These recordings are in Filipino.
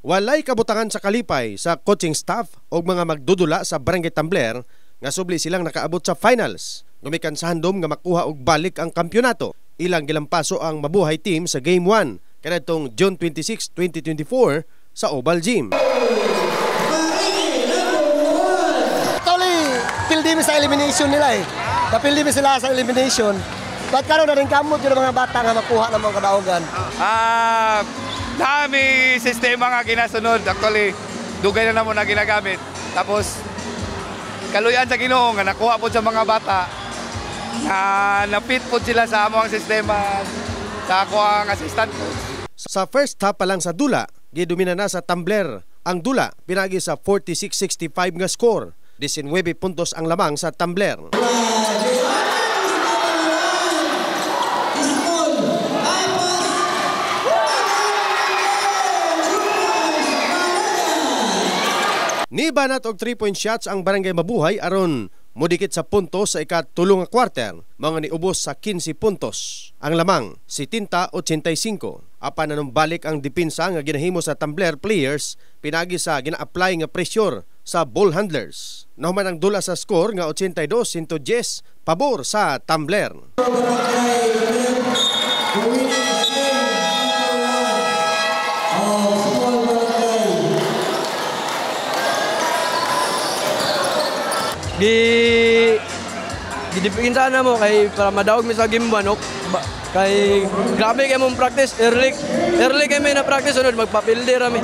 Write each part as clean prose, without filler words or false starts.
Walay kabutangan sa kalipay sa coaching staff o mga magdudula sa Barangay Tambler nga subli silang nakaabot sa finals. Gumikan sa handom nga makuha og balik ang kampyonato. Ilang gilampaso ang mabuhay team sa Game 1 kanadtong June 26, 2024 sa Oval Gym. Actually, pildi mi sa elimination nila Napildi mi sila sa elimination. Ba't karon na rin kamot yung mga bata nga makuha ng mga kadaugan? Dami sistema nga ginasunod. Actually, dugay na naman na ginagamit. Tapos, kaluyan sa Ginoo nga nakuha po sa mga bata na napit po sila sa among sistema sa ako ang assistant coach. Sa first half pa lang sa dula, gidumina na sa Tambler ang dula pinagi sa 46-65 nga score. 19 puntos ang lamang sa Tambler. Nibanat og 3-point shots ang Barangay Mabuhay aron mudikit sa puntos sa ikatulong nga quarter, mga niubos sa 15 puntos. Ang lamang 70-85. Apan nanumbalik ang depensa nga ginahimo sa Tambler players pinagi sa gina-apply nga pressure sa ball handlers. Nahuman ang dula sa score nga 82-110 pabor sa Tambler. Gidipinta na mo kay para madaog mi sa game 1 kay grabe kay mong practice early kay may na practice sunod magpapilde rami.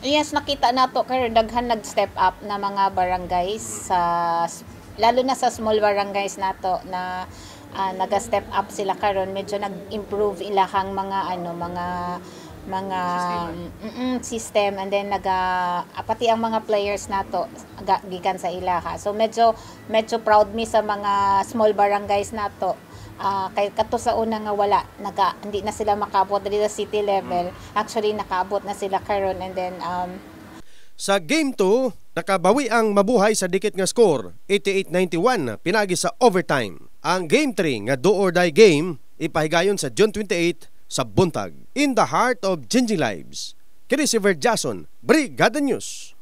Yes, nakita nato kay daghan nag-step up na mga barangays sa lalo na sa small barangays nato na naga-step up sila karon, medyo nag-improve ilahang mga system and then pati ang mga players nato gikan sa ilaha. So medyo proud mi sa mga small barangays nato. Kay kato sa una nga hindi na sila makaabot diri sa city level. Actually nakaabot na sila karon and then sa game 2, nakabawi ang Mabuhay sa dikit nga score, 88-91 pinagi sa overtime. Ang game 3 nga do or die game ipahigayon sa June 28 sa buntag. In the heart of changing lives, kini si Verjason, Brigada News.